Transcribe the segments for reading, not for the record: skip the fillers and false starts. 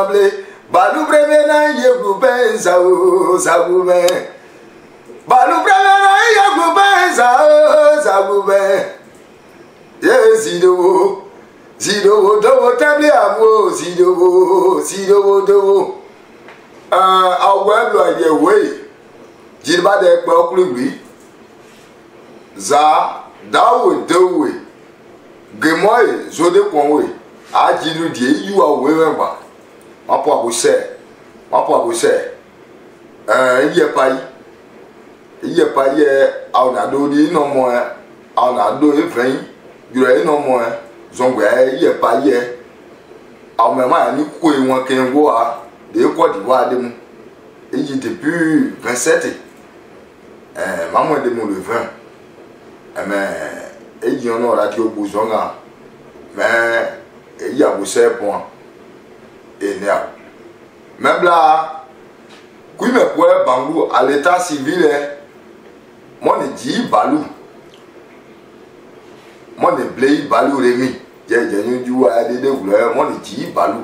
blé. Balou premier na yegouben zaouben. Balou premier na yegouben zaouben. Ye zidowo dowo table amo zidowo dowo. Aweblo ye we. Jilba de pe okulugbi. Za dawo dowe. Gemoy zode konwe. Ajilu die you awe wenba. Mapo abose iye pai awna do di no mo awna do efren yure no mo zongwe iye pai awmema ni ko won ken wo a de ko di wa de mu eyi depuis 27 maman de mu le 20 eyi on ora ti obu zonga mais eyi abose point Enia. Même là, quand me pouvait bangou à l'état civil, moi ne dis balou. Moi ne blé balou Rémi. J'ai dit des couleurs, moi ne dis balou.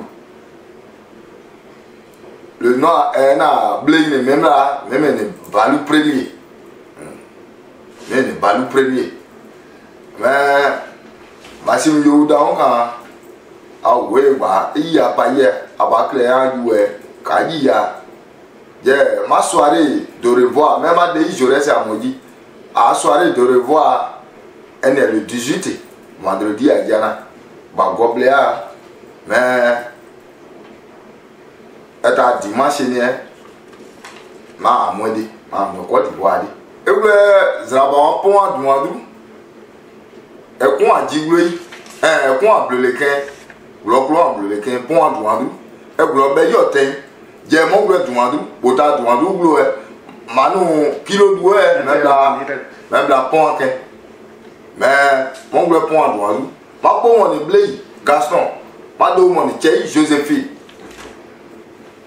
Le nom est un blé, même là, même un balou premier. Mais un balou premier. Mais, ma si vous avez ah ouais bah il y a pas hier à clair ma soirée de revoir même à des jours c'est à maudit à soirée de revoir elle est le 18 vendredi à Diana bah gobléa mais est à dimanche ma mondi ma quoi tu vois et ouais zaba pont à douandou et qu'on a dit oui qu'on a bleu le Globlo le ken pon adouandou e globe yo ten je mo gbe douandou bota douandou glo manu kilo doué même la pon ken mais mon gbe pon adouandou ma po won ni blé Gaston ma do won ni Chei Joséphine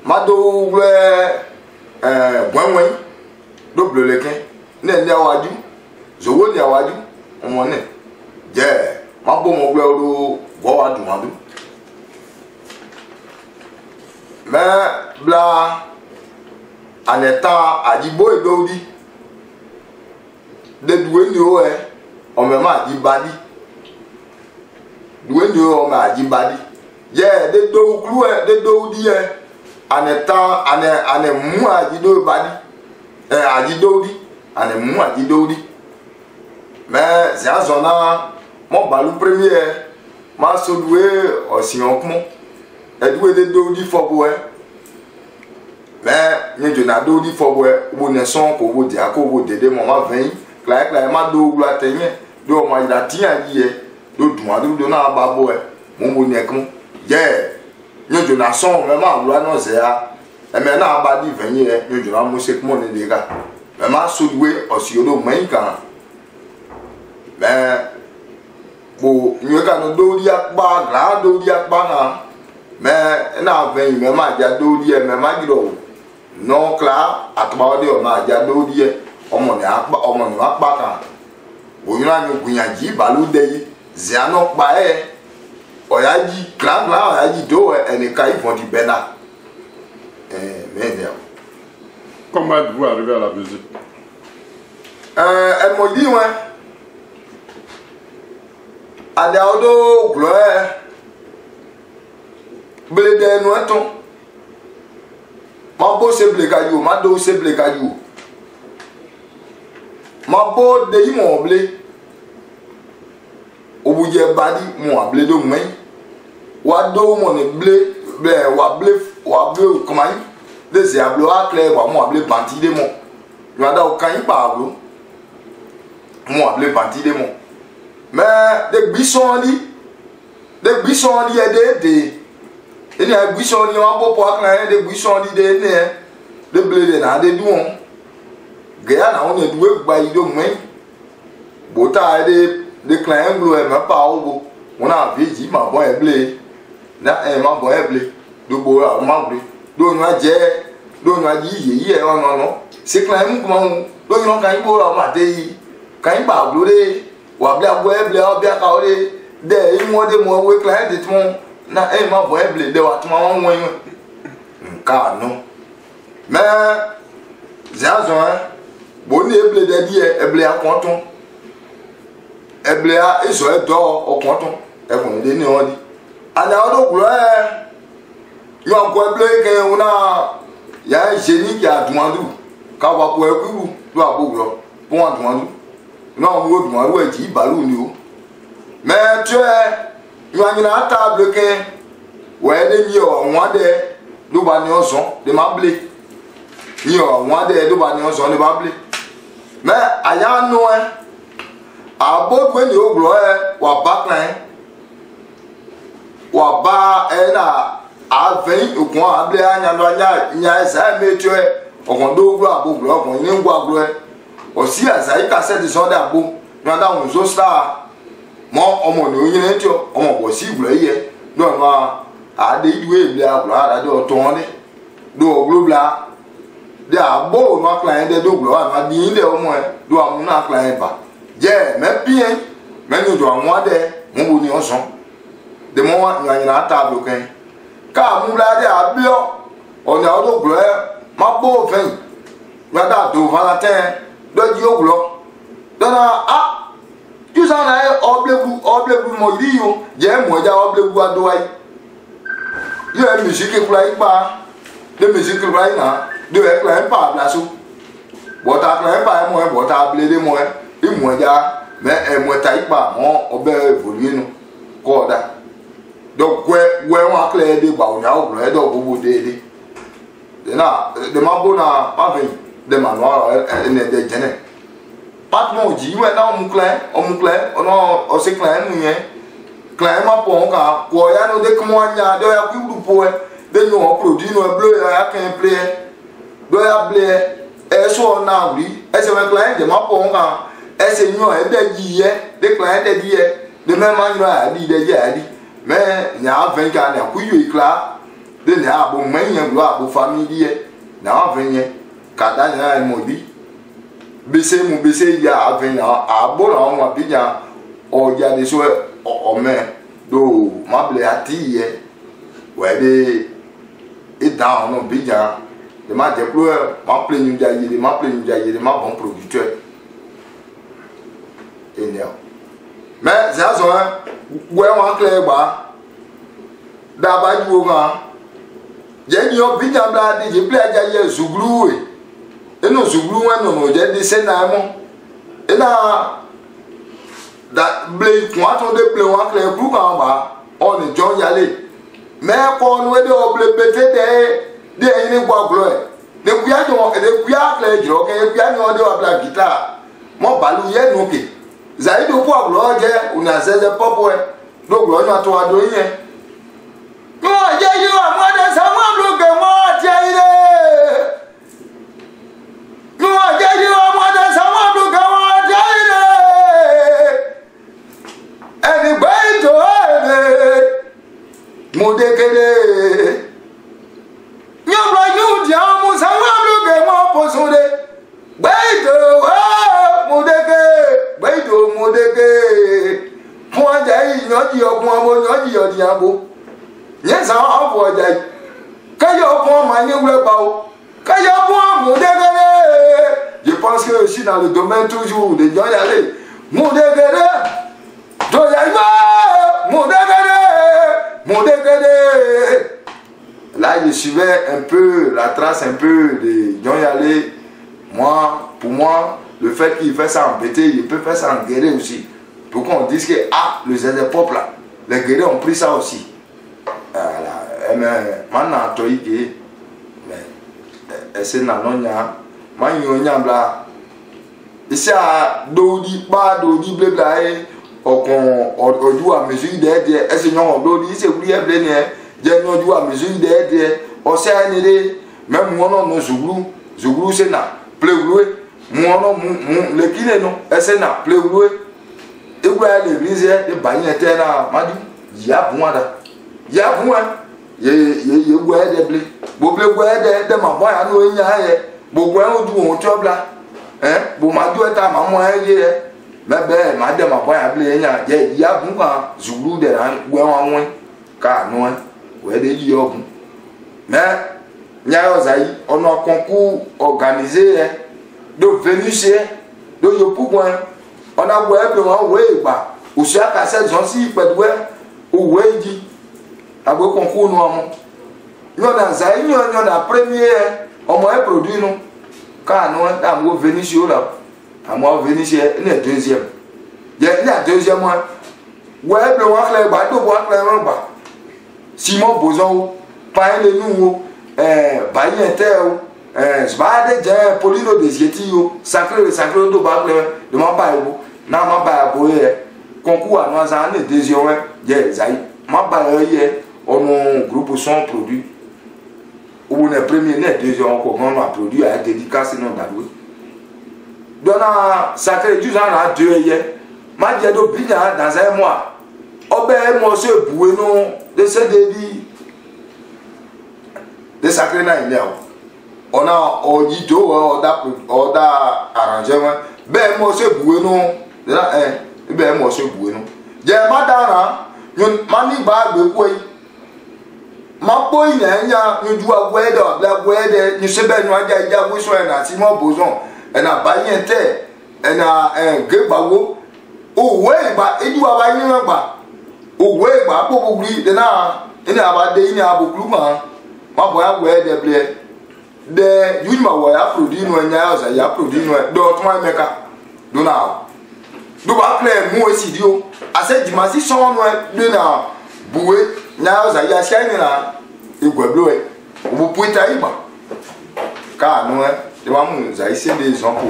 ma do gbe bonwen do bleu le ken ne ni awaju zowo ni awaju omo ne je ma bo mo gbe do go adouandou. Mais bla en étant à Dibo et Dodi de doué on me m'a dit badi doué on m'a dit badi yeah de do clou de Dodi en étant en moi à Dido badi à Didodi en moi à Didodi mais c'est un zona mon balou premier m'a soudoué aussi en comment et doué de Dodi fobo mais ni de na Dodi fobo ou ne son ko bo dia ko bo dede mama 20 clair ma do glu atenye do ma ida tia yi do duma do na babo mo bo ne kun ye ni de na son me ma glu no ze a e me na abadi 20 ni de na mo se ko ne de ga me ma soudoué osi do men kan mais bo ni ka no Dodi akpa gra Dodi akpa na mais na 20 me ma ja Dodi me ma giro non clair atba de o ma ja Dodi omo ni akpa kan oyuna ni gunyaji balu de yi ziano pa oyaji clair oyaji do eni kai vont di bena mais comment êtes-vous arrivé à la musique? Elle m'a dit ouais Adaudo gloire blede no eton ma bo se blekaju ma do se blekaju ma bo de yi mo ble obuje badi mo able do men wa do mo ne ble wa ble comment de se ablo akle wa mo able banti de mo yo da o kan pa ablo mo able banti de mo mais de bisoni de il y a buisson ni on peut pas quand des buissons de né de blé na de douon gaya na on est doué ba ido men bota de client bleu même pas au on a vu dit ma bon blé na ma bon blé do bo ma blé do na je do na ji yi non c'est client comment do non kan bo la ma de kan ba blé wa blé blé bia ka de mo de mo we client de ton na ma boy blé de wa tuma won ka no me zazo boni eble de die eble akonton eble a eso edo okonton ebon de ni odi ana odo glo yo ko eble ke una ya jeni ya duandu ka wa ko ekuru do aboglo bon aduandu na wo duandu e ji balu ni o me tue yo anyina table ke we de ni o won de do ba ni oson de mable ni o won de do ba ni oson de mable me aya no abogwe ni oglo wa backline wa ba na aven okun able anya no anya esa metu okun do oglo aboglo okun ni ngwa aglo o si asa ika set so da agbo no da won so star mo omo ni oyin ntio omo bo si iglo ye do no ade iwe ble aglo ada do ton ni do oglo bla de abo no client de do oglo ma di de omo do amu na client ba je me bien me ni do amu de mo bu ni oson de mo wa nyanya ata bloke ka mu bla de abio ona do oglo ma bo fen wa da do valentin do di oglo do na tu sa na oblebu mo ri yo je mo ja oblebu ado ai yo e musique kula ipa de musique kula na de e kula pa bla so bota kula pa mo e bota blede mo e mo ja me e mo ta ipa mo obe evolue no ko da do we wa kula de ba o nya o e do bobo de na de ma bona pa ve de manual ne de jene pat mo ji we na o mu kla ono o se kla nu yen kla ma po ka ko ya no de ko anya do ya ku du po de no produit no bleu ya kan play do ya ble e so na wi e se we kla de ma po ka e se nyo e de ji ye de kla de di ye de me ma nyo a di de je a di me nya ven ka na ku yu kla de na abo men yen glo abo family ye na ven ye ka da nya mo di bese mu bese ya avena abo na mo abija o ya de so o me do mable ati ye we de e down no bija de ma de pro ma plenu ja ye de ma bon producteur enya mais ça so we wa kle gba da ba ju ga je ni o bija bla de je play ja ye zuglu eno zuglu wano no je de sena mo ena da ble kwato de ble wa kle ku ka ba on John Yale me ko no de oble bete de ni gwa glo de ku ya jo de ku ya kle jro ke ku ya no de obla guitar mo balu ye no ke zaido po glo je una zeze popo do glo no to ado yen ko je yo amode samo blo ke mo je ire no ajeji wa mo da sama du ka wa jaile eni gbeito ebe mo de kede nyobla yu ja mo sama du ke mo posode gbeito mo de ke gbeito mo de ke mo ajai nyoji ogun abo nyoji odi abo yen sa ofu ajai kayo po ma ni wure pa o kayo po mo de kede. Je pense que aussi dans le domaine toujours de John Yale, là je suivais un peu la trace un peu de John Yale. Moi, pour moi, le fait qu'il fait ça en BT, il peut faire ça en guerre aussi. Pour qu'on dise que le ZZ Pop là, les guerriers ont pris ça aussi. Voilà, mais maintenant, c'est nanonya. Manyo nyambla isa dodi ba dodi blebla okon odu a mesure de ese nyon dodi ise wuri eble ne je nyon odu a mesure de o se anire même wono no zuglu se na plewlu mono le kile no ese na plewlu egwa le brise de banye tena madi ya buada ye gwa de ble bo ble gwa de ma boy anu nya ye gbogbo en odu won tobla bo ma du eta ma mo ye me be ma de ma boy able nya je ya bun kan zulu de ran we wan won ka no we de yi ogun me Nyayo Zaï, on a un concours organisé, de Vénus, de Yopouin. On a ouais, bah, ou si à cassette, j'en suis, pas de ouais, ou ouais, dit, à vos concours, non. Nous avons Zaï, nous avons premier, on m'a produit, non. Quand nous avons Vénus, là, à moi, Vénus, il y a deuxième. Il y a deuxième, ouais, le voir les bas, le voir les bas. Simon Boson, pas de nous. Bayintel, Zbade Jan, Polino de Zietio, sacré de Bacle, de Mabayo, n'a ma baye, concours à nos années, deuxième, Zaï, ma baye, on groupe son produit. Ou le premier net, deuxième, on a produit à dédicace non d'alloué. Donna sacré du genre à deux hier, ma diado bina dans un mois. Obé, mon seul bouénon de ce débit. De sacré na il on a audido on a arrangement ben moi c'est boueno de là ben moi c'est boueno je madana ñun mani ba gbe ko yi ma boy na nya ñu du agwedo la gwede ñu se be ñu aja ija wi so na ti mo bozon e na ba yen te e na gbawo o we ba edu aba yin gba o we gba popo gri de na ina aba de ina aboklu ma boya gwe de ble de yuma wa ya produit no nya za ya produit no do to ma meka do na do ba ple mu esidio ase dimasi so no de na buwe nya za ya shine na igwe blo e bu puita iba ka no de ma mu za ise de zonko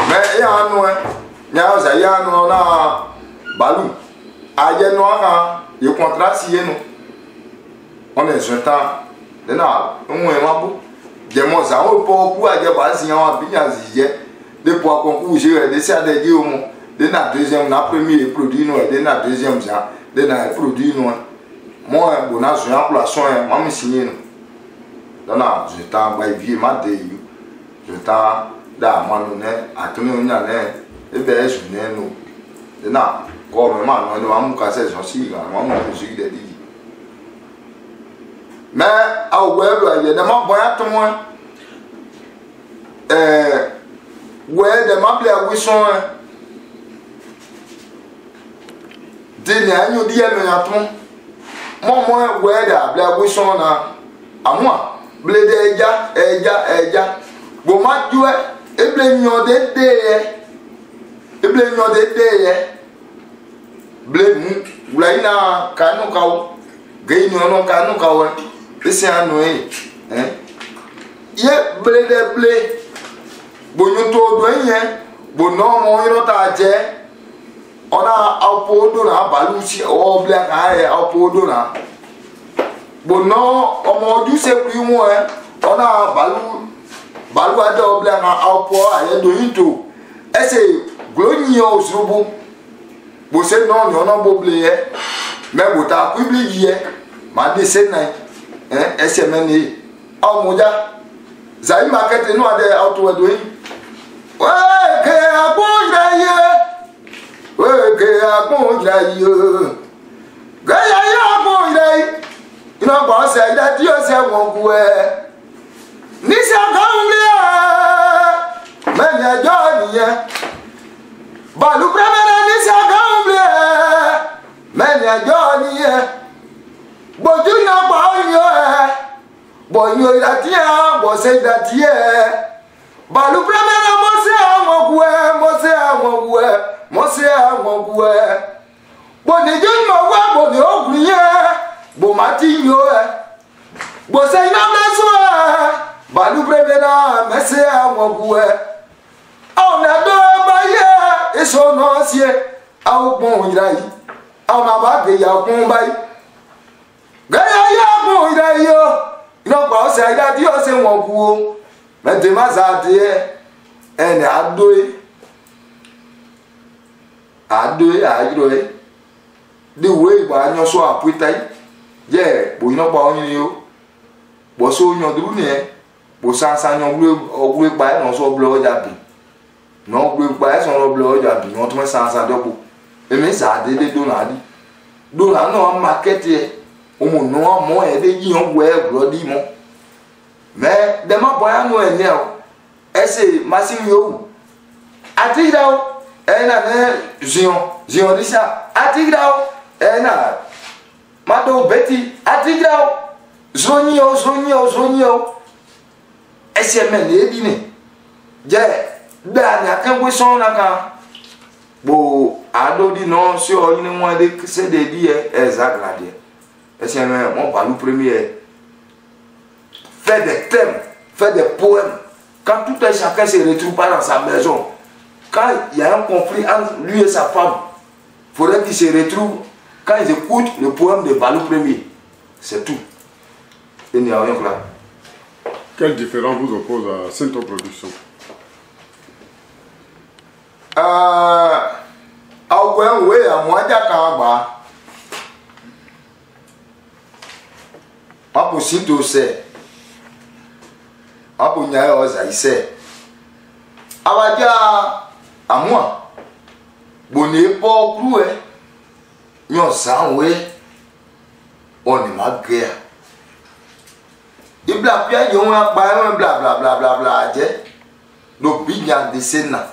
me ya no nya za ya no na balu aye no ha ye contrat signé no on est jetant na nwe mabu je mo za o po ku aje ba si yan bi yan zije de po concours je de ça de di o mo de na deuxième na premier produit no de na deuxième ça de na produit no mo bo na so yan place on ma mi signé no na je ta ba vie ma de you je ta da ma no ne atunu nya ne e be su ne no de na ko me ma no ma mu ka se so si ga ma mu ko si de di mais à ouéblo il y a des membres à tout moins ouais des membres à Wisson dernier nous dit mais à tout moi ouais à Wisson à moi blé déjà bon ma tu es et blé nyon de blé mou oulaina kanu kaw gay nyon kanu kaw ese anu ye blé de blé bonyo to do yen bono mo yiro ta je ona apodo na balusi o blé ka e apodo na bono omo ju se pri mu ona balu ade o blé na apo aye do into ese glonyi o subu bo se no no no bo blé e me bota ku blé ye ma de se nai SMN Amuja Zai market no ade auto do yi we ke akunja ye ga ya akunja yi ina ba se da ti o se won ku ni se kan le me nya jo ni ye balu premena ni se kan le me nya jo ni ye boju na ba yo boyo ilatia bo se datie balu premena mo se awon bo ni jun mo wa bo ni ogun ye bo ma ti yo bo se na meso balu premena me se awon ona do ba ye eso no sie awon ira yi ona ba ge ya kun ba yi gaya ya mo ira yo no pa o se ida di o se won ku o me de ma za de ene adoe ayiro de we gba yan so aputai je bo ina pa oyin yo bo so yan duru ni bo san yan ogwe pa no so blo ja bi no ogwe pa so ro blo ja bi won to me san dopo e me za de do na di do na no market e o mo no mo e de yin we bro di mo mais dema boya no enel ese masim yo atigrao ena ne zion disa atigrao ena mado beti atigrao zonio ese men ebi ni je da ni akenwe son na kan bo ado di non si o ni mo de se de di exactly ese men mon balu premier fait des thèmes, fait des poèmes. Quand tout un chacun se retrouve pas dans sa maison, quand il y a un conflit entre lui et sa femme, il faudrait qu'il se retrouve quand ils écoutent le poème de Balou Premier. C'est tout. Il n'y a rien que là. Quel différent vous oppose à Sinto Production? Oui, à moi, d'accord. Pas pour Sinto, c'est. Apo nyaye oza ise awaja amwa boni po kruwe nyo sanwe oni magea ibla pia yo wa pa bla je do binya de sena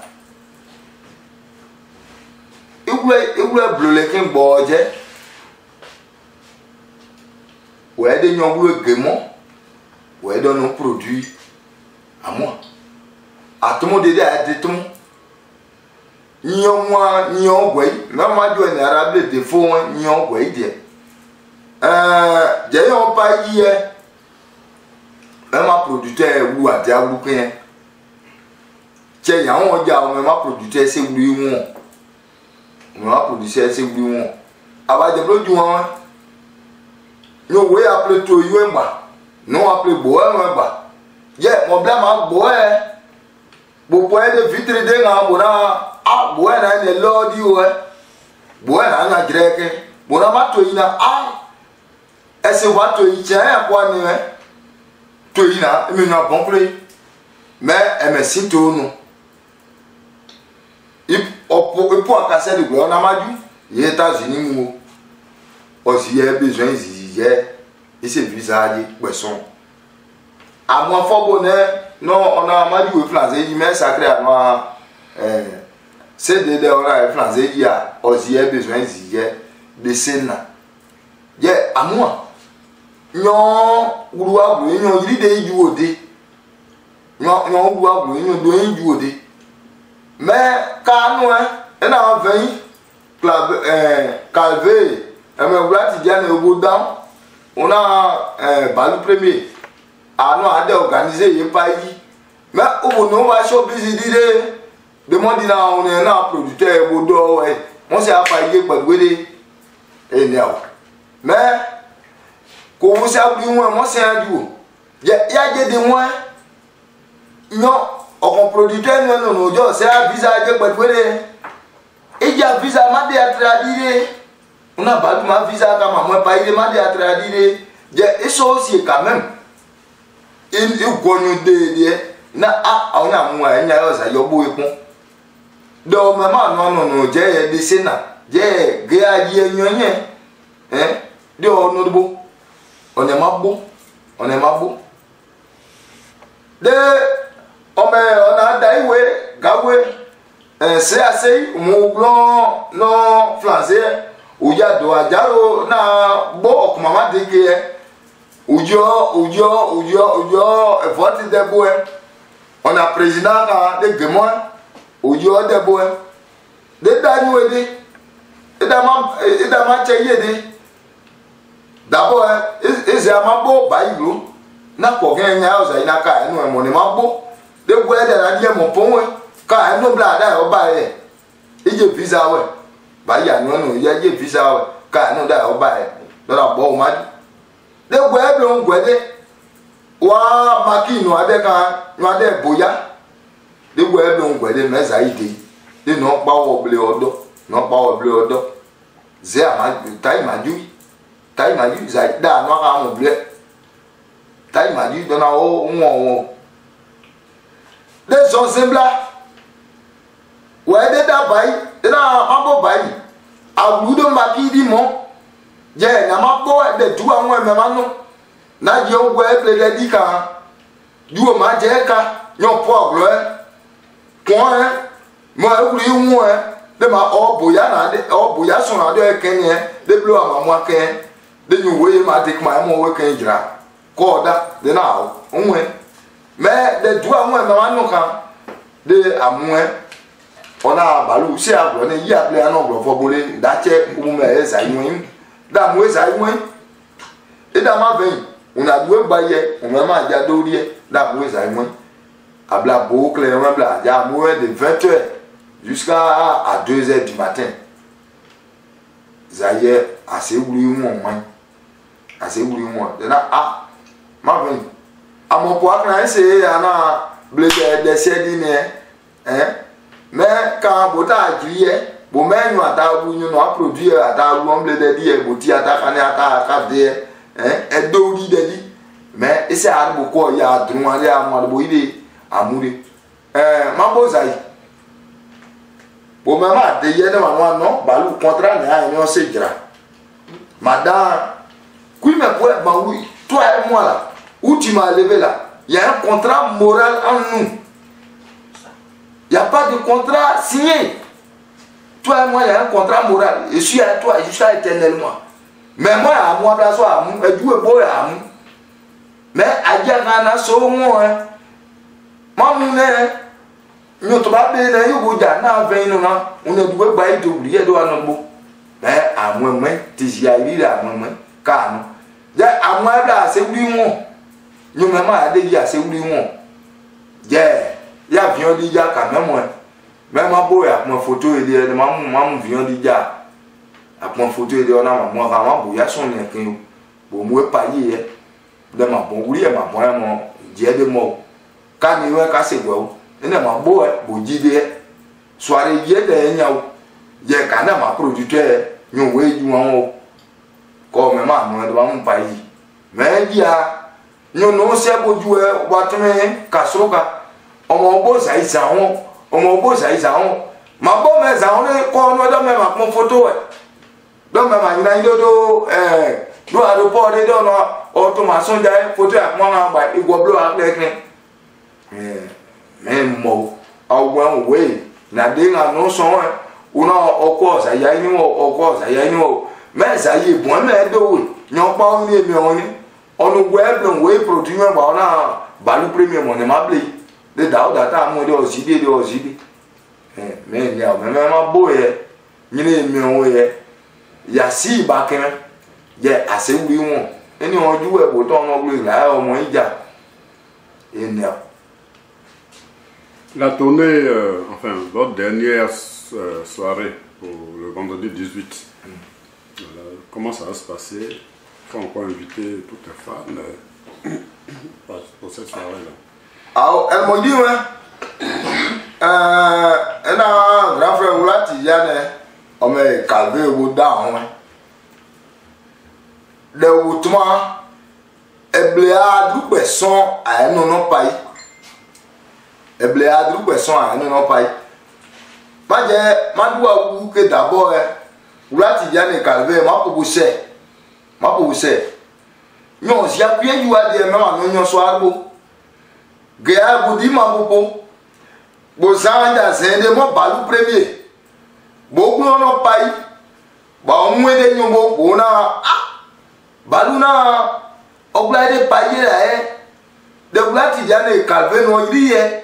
igwe blole kin boje we de nyo gwe gemo we do no produit à moi. À tout le monde est à tout le monde. Ni on moi, ni on voit. Même moi, je suis arabe de faux, ni on voit. J'ai un pays, même un producteur ou un diable. Tiens, il y a un gars, même un producteur, c'est lui. Même un producteur, c'est lui. Avant de bloquer, nous voyons appeler tout le monde. Nous appelons Boa. Yeah, mon blâme à boy. Vous pouvez de vitre de l'ambona. Ah, boy, n'a pas de l'ordi, ouais. Boy, n'a pas de grec. Bon, n'a pas de toina. Ah, est-ce que vous avez tient à quoi, nous, hein? Toina, il m'a bon plus. Mais, elle me cite au nom. Il peut casser le bois, on a mal dit. Les États-Unis, nous. Aussi, il y a besoin, il s'est visagé, poisson. À moi, fort bonheur, non, on a mal dit au français, mais sacré à moi. C'est de on a français, il y a aussi besoin de scène. Yeah, à moi. Non, ou à vous, non, il est du haut. Non, ou à vous, non, du haut. Mais, quand nous, on a 20 calvé, on a Balou Premier. Ah non, on a organisé il pas y. Mais au non va choisir d'idée. Demande là on est un producteur bodo ouais. Moi c'est à payer pas de et non. Mais quand vous savez moi c'est un duo. Il y a des mois. Non, on producteur non c'est un visa pas de et il y a visa m'a dit à traduire. On a pas de visa comme moi payer m'a dit à traduire. Et ça aussi quand même. Il gonyo de na a ona mu a nya yo sa yo bo ipon do mama no je de sena je ge a di enyenye de onodbo onemabo de ome ona da iwe gawe se asei mu glon no français o ya do ajaro na bo okumama de ke Ujo, vote de bois. On a président de Guémon, Ujo de bois. De Daniel, et d'Amant Chayede. D'abord, c'est un mabo, baïlou. N'a pas gagné à Zainaka, nous, mon mabo. De bois de la vie, mon pont, car un noble à au bail. Il y a visa, ouais. Baïa, non, il y a visa, car un noble au bail. Dans la bonne madi. De gwe blon gwede wa maki no adeka no ade boya de gwe blon gwede meza ide de no pa wo ble odo ze ama tai maju za da no ka mo ble tai maju do na o won de son sembla wa de da bai de na abo bai agudo maki di mo je na ma bo de tu awon me ma no na je ogwo e ple de dika du ma je ka nyo po glo ko mo e mu de ma oboya na de oboya so na de kenye de blo amamwa ken de nyu we ma de ma mo we ken jira ko da de na onwe me de du anwe ma no kan de amwe ona balu si aglo ne yi able ana oglo fo bole da che umu me eza yun da mo eza yun e da ma ben una du ba ye o ma ja do ri da mo eza yun abla boucle on bla ja mo de 20h jusqu'à 2h du matin zaye assez wuri mo man assez wuri mo de na ma ben amo po akran se ana ble de sedi ne mais quand bota jiye bo menyu ata bunyu no produire ata rumble de die boti ata kane ata kade e do di de di mais ese arbo ko ya drun ale amado bo ide amure ma bo zai bo mama de ye de ma no balu contrat ne a ni o se jira madame kui me po ba oui toi et moi là où tu m'as levé là il y a un contrat moral en nous. Il n'y a pas de contrat signé. Toi et moi, il y a un contrat moral. Je suis à toi jusqu'à éternellement. Mais moi, à moi, je suis à moi. Et Dieu est beau à moi. Mais à Dieu, je suis à moi. Maman, nous ne sommes pas bien. Nous sommes on ne doit pas être oublié. Mais à moi, tu es à moi. Car nous, à moi, c'est oublié. Nous, maman, à Dieu, c'est oublié. Ya vion di ja quand même ma boya mon photo et de maman vion di ja a mon photo et de on a moi vraiment boya son ne ken bo mo pa yi de ma bon wuri e ma bon mo je de mo ka ni we ka se gwo ene ma bo ji de soirée ye de nya o ye ka na ma producteur nyo we ju won ko me ma mo de ba mo pa yi me dia nyo no se bo ju e wa tme ka so ka ọmọ bo sai zaon ma bo me zaon le ko no do me ma pon photo e do me ma ina ido do do aeroport de do no automation ja photo e mo ma ba igwo blo a le me mo awon we na de nga no so e una oko za ya ni o me za ye bon me do we nyo pa ni mi oni onu gwe blon we produire ba na balu premier mo ne ma ble de dawo data mo de ozide mais ni a même ma boye ni mi o ye ya si ba ken ye ase wi won eni oju e bo to no gbe la o mo ija eni la tournée enfin votre dernière soirée pour le vendredi 18 voilà, comment ça va se passer? Il faut encore inviter toutes les fans pour cette soirée là. Ah, elle m'a dit, elle a un grand frère Oulati Yane, on m'a calvé au down. Le Outma, elle bléa du poisson à un non paille. Elle bléa du poisson à un non paille. Ma doua ou que d'abord, Oulati Yane calvé, ma pour pousser. Non, si a bien eu à dire, même à non soir beau. Gaya boudi ma bobo bo zanja zende mo balu premier bo no pai ba onwe de nyombo bona balu na ogla de pai la de glati jane calve no iriye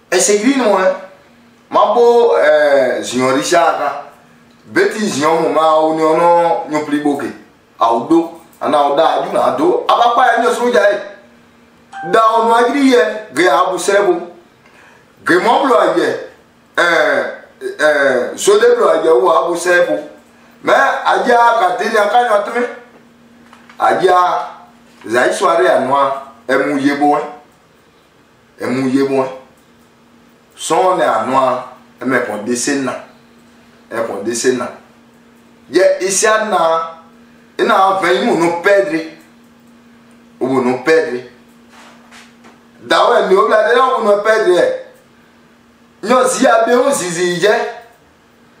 e segri no ma bo zion richaka beti zion mo ma oni ono nyo pliboke audo ana oda aju na do abapa ya nyo soja da ono agriye ge abu sebo ge moblo aye so de blo aye wo abu sebo me aja katini akanyo atme aja zai soare anwa emu yebo son anwa eme kon desena ye isiana ina venyu no pedre ou no pedre dawe ni obla de la no pedre nyo si abe o zizi je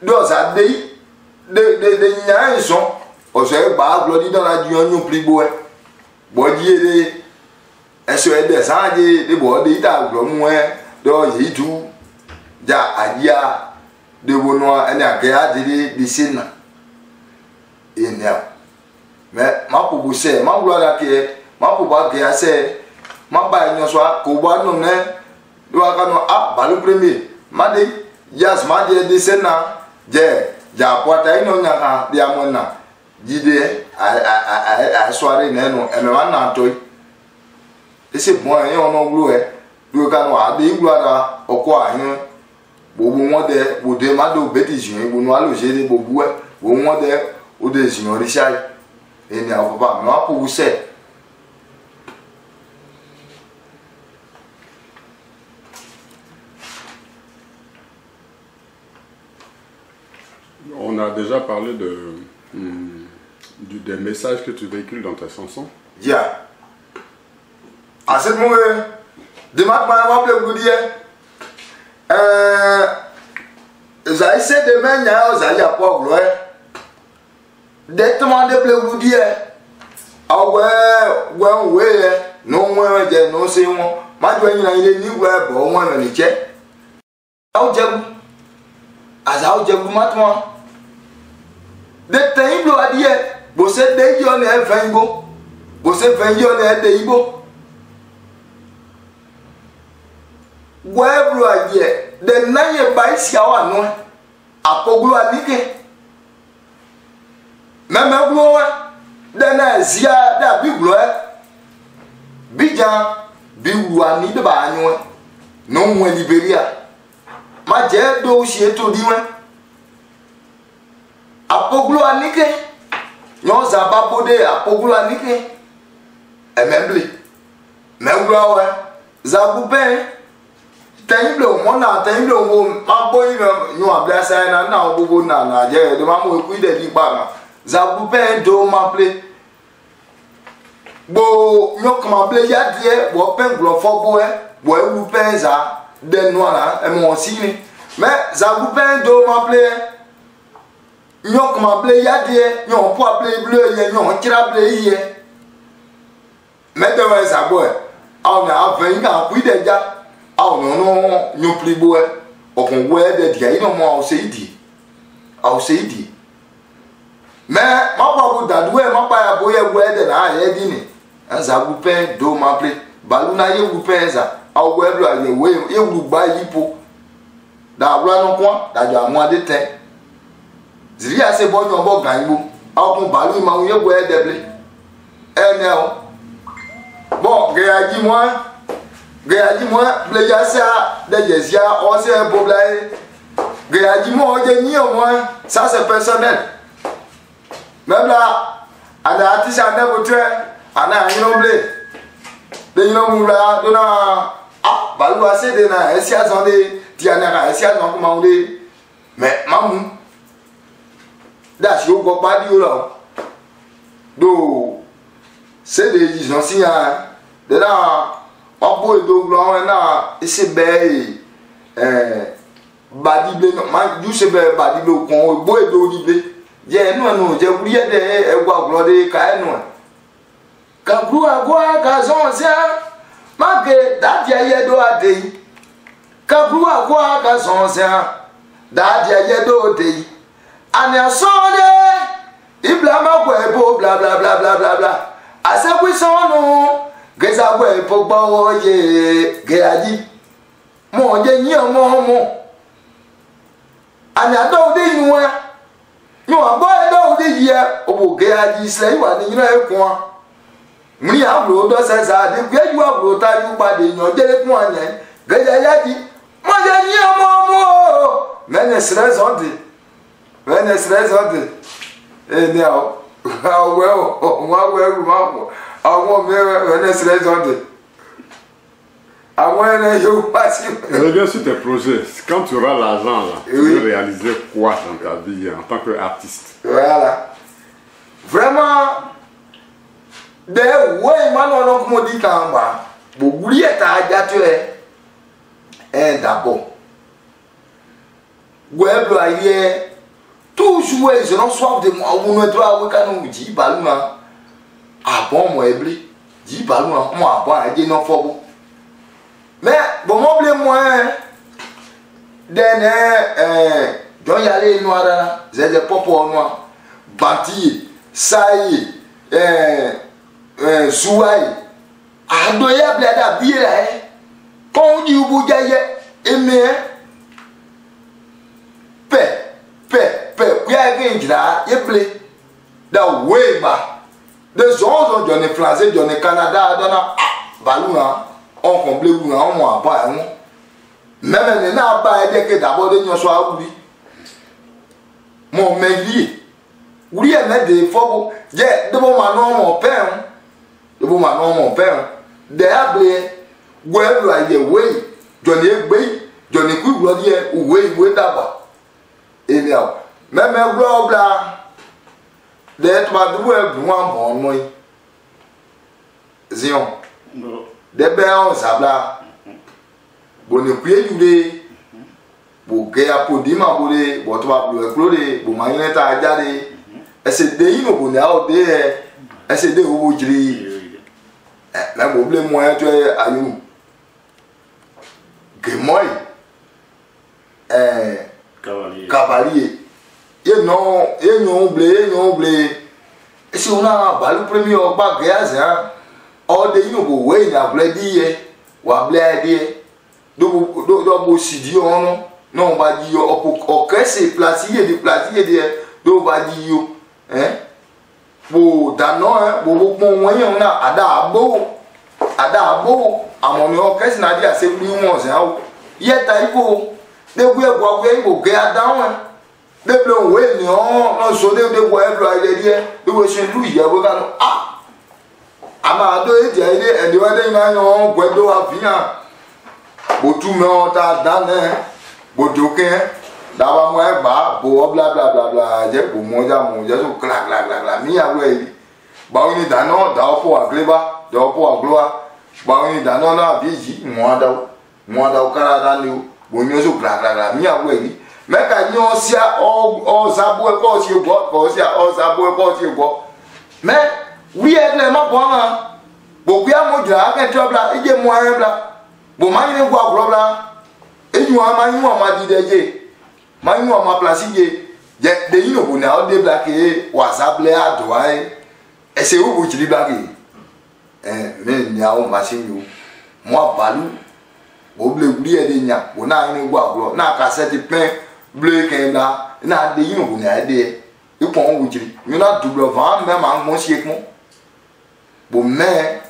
do za de nya enso o se ba glori dans la dion nyo plibo e bo diere eso ede sanje de bo de ita glo mu do yitu ja adia de wono ene aga de sina enya me mapo bu se ma glo ga ke mapo ba ke ase ma ba nyo so ko ba no ne do aka no a balu premier ma de yas ma de sina je ja pota ino nya ka dia mona jide a soirée neno e me wana toy ese bon yen ono glo do ka no a de glo ada oko ahin bobu won de bo de ma do beti jin bo no alo je de bobu e bo won de o de jin ori sai eni a papa me wa po se On a déjà parlé des messages que tu véhicules dans tes chansons. Yeah. À ce moment, de ma part, je vais vous dire, j'ai essayé de mener à Poglo, directement de vous dire, ah ouais, non, moi, je non, c'est moi, ma joie, il est ni ouais, bon, moi, je ne sais pas. Ah, j'ai maintenant. De temps a dit, vous êtes des gens et 20 go, vous êtes 20 gens et des go. Ouais, vous a dit, de naïe baïs à non, à Poglo a dit, même un glo, de naïsia, de biglo, bijan, bigouani de bagno, non moins Libéria. Ma j'ai dossier tout dit, apoglo anike nyo zaba bode apoglo anike ememble mewlo we zabu ben tayiblo mo na tayiblo wo ma boyi nyo abla sai na obobo na je do ma mo ku ide di pa ma zabu ben do ma ple bo nyo kama ple ya die bo pen glo fobo e bo ewu pen za de no ala e mo sini me zabu ben do ma ple nyon kama ble yadie nyon po ble bleu ye nyon tira ble ye medewe zabo e aw na aven ga ku de ja aw no nyon plibo e okun we de dia ino mo aw se idi me ma pa bu dadwe ma pa ya boye we de na ye di ni azabu pen do ma ple balu na ye wu pen za aw we blo ye we ye wu gba yipo da bla no kwa da ja mo ade ten ziri ase bo nyo bo gangu akun balu ma unye bo edeble ene o bon geaji mo ble ya sa de yesia o se bo blae geaji mo je ni o mo ça c'est personnel même là ada artiste na bo tre ana yino ble de yino mu la do na balu ase de na esia zonde ti ana ka esia no ko ma unde mais mamu that's your go body lo do c'est des gens si de là obo do glo na ese be badi ble no ma you se be badi lo kon obo do di ble je no je buri de e gwa glo de ka no ka bru agwa ka zon sia ma ke da dia ye do ade ka bru agwa ka zon sia da dia ye do de ani asode iblama gwebo bla bla bla bla bla bla asekwi sonu geza gwebo gbawo ye geaji mo je yin mo ani ado de yinwa yo agbo edo de ye obo geaji se iwa ni yin ekun mri abro do se za de gbeju abro ta yu pade yan jere kun anya geja yaji mo je yin mo mene stress on de when it's rested now well one way remember I want me when it's rested I want you passer. Reviens sur tes projets. Quand tu auras l'argent là, tu veux réaliser quoi dans ta vie en tant qu'artiste? Voilà. Vraiment de way man on comme dit en bas. Beaucoup lié ta gâteau d'abord. Web là toujours je n'en soif de moi on me doit au canon dit baluma ah bon moi ebli Dis pas moi pas dit non faut. Mais bon moi blé moi donc y aller noir là, j'ai des popo noir. Banti, saï, souaï. Adoya blada bien là. Quand on dit au bout d'ailleurs, aimer là, il plaît. Dans way bas. De zones on français, on Canada, dans balou on comble ou on moi pas même ne n'a pas aidé que d'abord de nous soit oui. Mon mairie. Oui, elle met des fois. J'ai de bon manon mon père. De bon manon mon père. Derrière ouais là il est ouais. Johnny Bay, Johnny Kou Glodier ou ouais d'abord. Et bien, même un gros blanc. D'être pas doué, bon, moi. Zion. Des béons, ça bla. Bon, ne puis y bon, gaya pour dire ma boule, bon, tu vas plus éclore, bon, ma yenne t'a gardé. Et c'est des yeux, bon, et c'est des roues gris. Mais bon, le moyen, tu es à nous. Que moi, cavalier. Et non, blé. Et si on a le premier au bas, hein, all the you go way, na bledi, wa bledi. Do aussi dire non, va dire au c'est placier do va dire hein bo dano hein bo moyen on a adabo a mon orchestre na dia c'est plus mon ça yeta ibo de go ga down de blon we ni on so de go e blo ile die de we se lu ya bo kan ama do e dia ile e de wa de na yo gwedo afian botu me on ta dané bodoké daba mo e ba bo bla bla bla bla je bo mo so kla mi awe ba oni dano da opo agleba da opo agloa ba oni dano na biji mo da kala dani bo nyo so kla mi awe me ka nyo sia o sabo e ko si go me wi e le ma bo ma bo bia mo dra ka trobla ije mo an bla bon ma yine gwa globla eju ma yin wa ma di deje ma yin wa ma place je de yin obo na o de black e whatsapp le adoa e se o bo chiri black me ni a o machine yo mo balu bo ble guri e de nya bo na yin gwa glo na cassette pen bleu ken la na de yin obo na de e ko o chiri you na double vent même en mon siècle bo me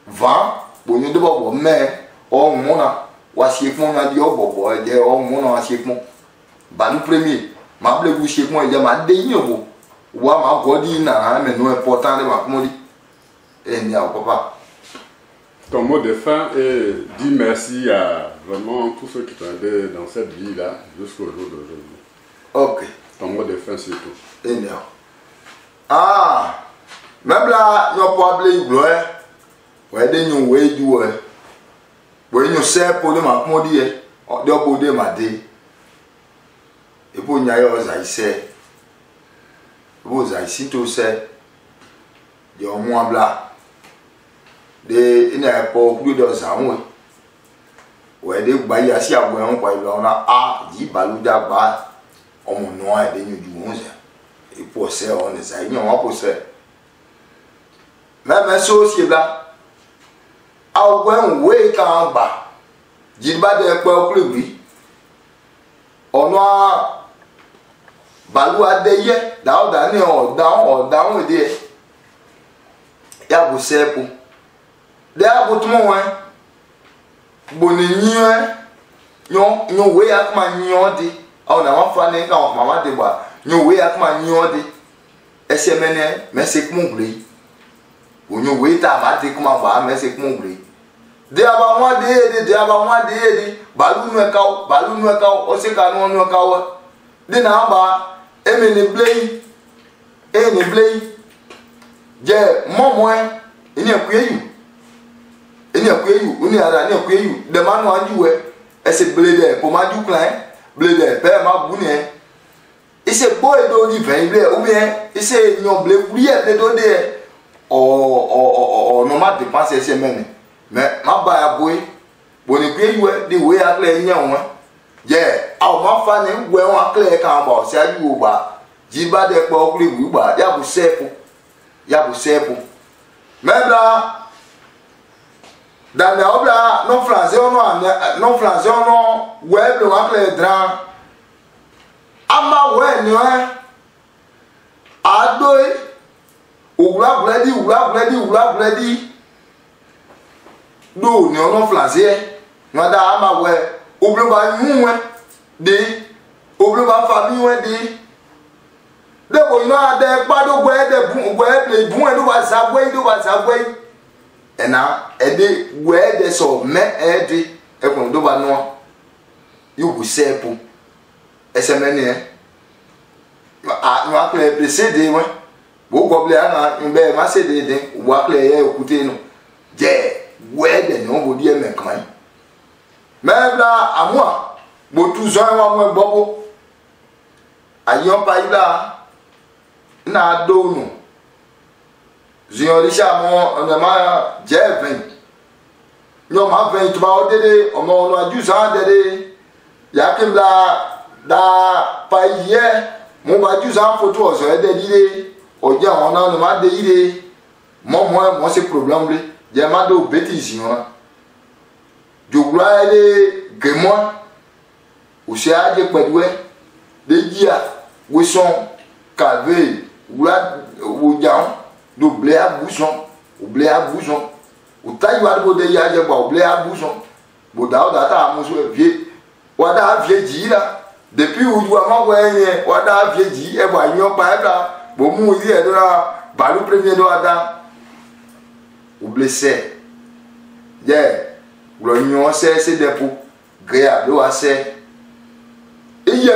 vent bo ni de bo me oh mon a wasiekmo na di obobo je oh mon a wasiekmo ba nu premier ma ble bu siekmo je ma de yin obo wa ma godi na me no important de ma komodi et ni a papa. Ton mot de fin est dis merci à vraiment tous ceux qui t'ont aidé dans cette vie là jusqu'au jour d'aujourd'hui. OK. Ton mot de fin c'est tout. Et ni même là yo po able iglo we de nyu we ju bon nous sert pour le macmon dit de boder madé et pour nya yo za ise vous za ici tout c'est yo mo bla de ina po ku do za won we de gba ya si agbo en pa ilo na ji balu da gba omo no a de nyu ju won za e po se on za yin won po se même so si bla awen we kan ba jiba de pe oklubi ono balu adeye da ni o down de ya bu sepu de abutumo wan boni nyo we akma nyo de o na wa fa ne ka o mama de ba nyo we akma nyo de esemene mesek mo gbe onyo we ta ma de kuma ba mesek mo gbe de aba wan de balu nu e ka o se ka nu e ka o de na ba emi ni blei je momo eni akueyu uni ara ni akueyu de manu anjuwe ese blede po ma ju plan blede pe ma bu ni ise bo e do di ven ble o bien ise nyon ble blie de do de non ma dépense semaine mais ma ba ya boy boni gbe de we akle nya won je aw ma fa ni we won akle kan ba se aju ba ji ba de po kuli wu ba ya bu sepo même là dans les obla non français on web le akle dran ama we ni adoy oula bledi do ni on français nada ama we oblo ba yunwe de oblo ba famille de ko ina de gbado gwe de le bun do ba sagwe ena ede we de so me ede e ko do ba no yu bu sepo esemene no akle precede mo bo goble ana mbe ma se de wa akle ye okute no je we de no bo die me kan mebla amwa bo tu zo wa mo bobo ayon pa ila na do no zion risha mo on ma je 20 no ma 20 to ba odede o mo no aju sa dede yakimla da pa ye mo ba ju sa photo o so de dire oja on na no ma de ire mo se problème le je ma do bêtise on jogura ele gemo o se aje pẹ̀lú e de dia we son calvé wula wo jan do blé à bouchon o tayi wa do de ya je gba o blé à bouchon bo da ta mo so vie wada vie ji la depuis où doit m'envoyer wada vie ji e ba yon pa e la bo mu yi e do la balu premier do ada o blessé yeah lo yon c'est des pour gréa do assez e je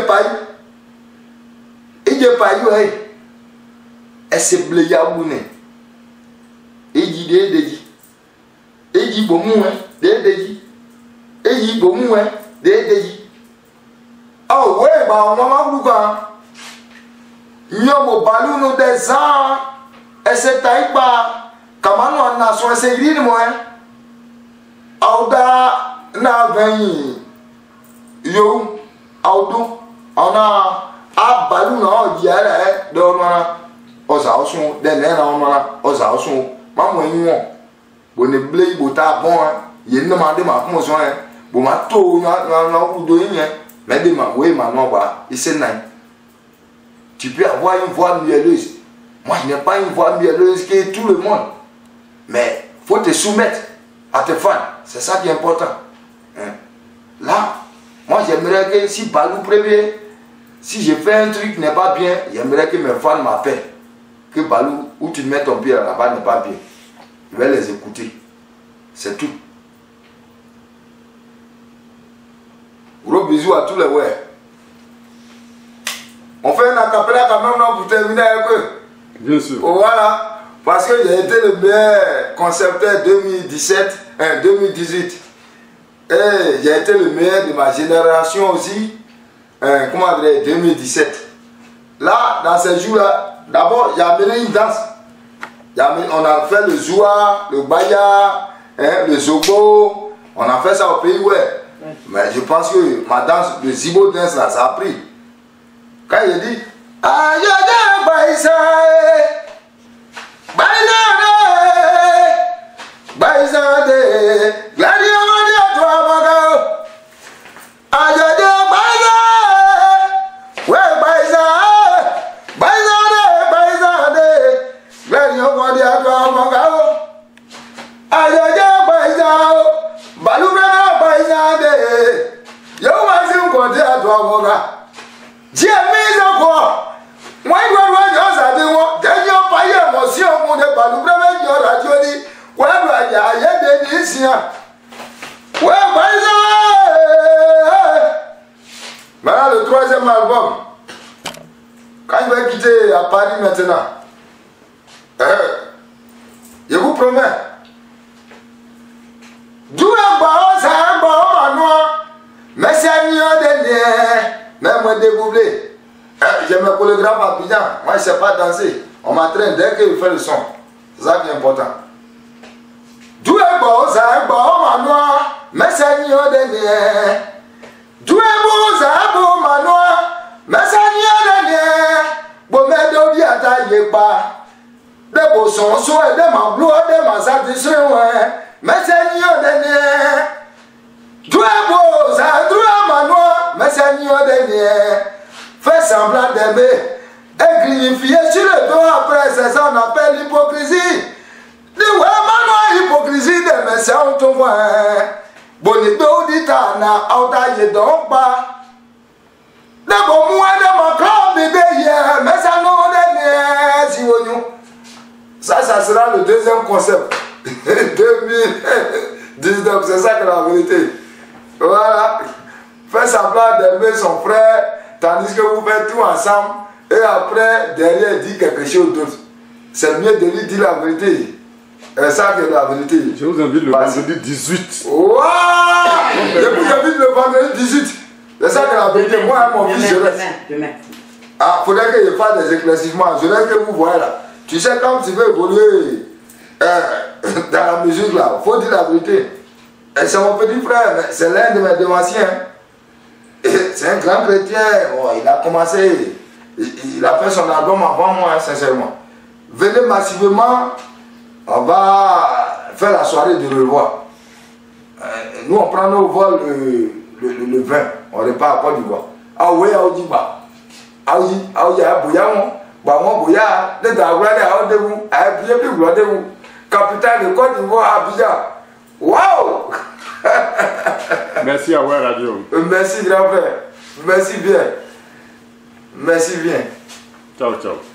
pa yo e ese ble ya wune eji deji eji bo mu deji eji bo mu deji oh we ba on ma buka nyo bo balu no desa ese taiba kamano na so ese iri ni mo auda na veni yo audu ona a balu na o yara do na oza osun de na ona oza osun ma mo yin won bo ne ble bo ta bon ye ne ma de ma ko so bo ma to na udo yin mais de ma oui ma non ba ici nan tu peux avoir une voix mielleuse moi je n'ai pas une voix mielleuse qui est tout le monde mais faut te soumettre à tes fans c'est ça qui est important hein? Là moi j'aimerais que si Balou premier si je fais un truc qui n'est pas bien j'aimerais que mes fans m'appellent que Balou où tu mets ton pied là-bas n'est pas bien je vais les écouter c'est tout. Gros bisous à tous les ouais. On fait un acapella quand même pour terminer avec eux. Bien sûr. Voilà. Parce que j'ai été le meilleur concepteur 2018. Et j'ai été le meilleur de ma génération aussi. Comment dire 2017. Là, dans ces jours-là, d'abord, j'ai amené une danse. On a fait le zoua, le baya, le zobo. On a fait ça au pays ouais. Mais je pense que ma danse, le zibo dance là, ça a pris. Quand il dit Ayada Baïsa, Baïsa de Gladio de Toamago, Ayada Baïsa, ouais Baïsa de Gladio de Toamago, Ayada Baïsa, Balubra Baïsa de Yo was in Kodia Toamaga. Dieu mis encore. Moi, je vais dire que Daniel Paye, monsieur, mon débat, radio dit, ouais, il y a des lycéens. Ouais, maintenant, le troisième album. Quand je vais quitter à Paris maintenant, je vous promets, d'où un baron, c'est un baron manoir, mais c'est un million de liens. Même moi déboulé. J'ai mes chorégraphes à Abidjan. Moi je ne sais pas danser. On m'entraîne dès qu'il fait le son. C'est ça qui est important. D'où est beau, ça est beau, manoir, mais Seigneur dernier. D'où est beau, ça est beau, manoir, mais Seigneur dernier. Bon, mais d'où vient ta yépa? De beaux sons, et de ma gloire, de ma satisfaction, mais Seigneur dernier. D'où est beau, ça est beau, manoir, mais Seigneur dernier. Fais semblant d'aimer et griffier sur le dos après, c'est ça qu'on appelle l'hypocrisie. Dis ouais, maintenant, hypocrisie de mes sœurs, on te voit. Bonito dit à na, on t'a y donc pas. De bon mois de mon club, bébé, hier, mais ça nous donne, si vous nous. Ça sera le deuxième concept. 2019, c'est ça que la vérité. Voilà. Fais semblant d'aimer son frère, tandis que vous faites tout ensemble, et après, derrière, dit quelque chose d'autre. C'est mieux de lui dire la vérité. Et ça que la vérité. Je vous invite le vendredi 18. Waouh! Je vous invite le vendredi 18. C'est ça que la vérité. Moi, mon fils, je reste. Demain. Ah, il faudrait que je fasse des éclaircissements. Je reste que vous voyez là. Tu sais, quand tu veux évoluer dans la musique là, il faut dire la vérité. Et c'est mon petit frère, c'est l'un de mes devanciers. C'est un grand chrétien. Oh, il a commencé. Il a fait son album avant moi, sincèrement. Venez massivement. On va faire la soirée de revoir. Nous, on prend nos vols le 20. On repart à Côte d'Ivoire. Ah oui, ah oui, bah. Ah oui, ah oui, ah oui, bah moi, bouya, les d'Aouane, ah de vous, ah bien plus gros de vous. Capitale de Côte d'Ivoire, Abidjan. Waouh! Merci à Way Radio. Merci, grand frère. Merci bien. Merci bien. Ciao, ciao.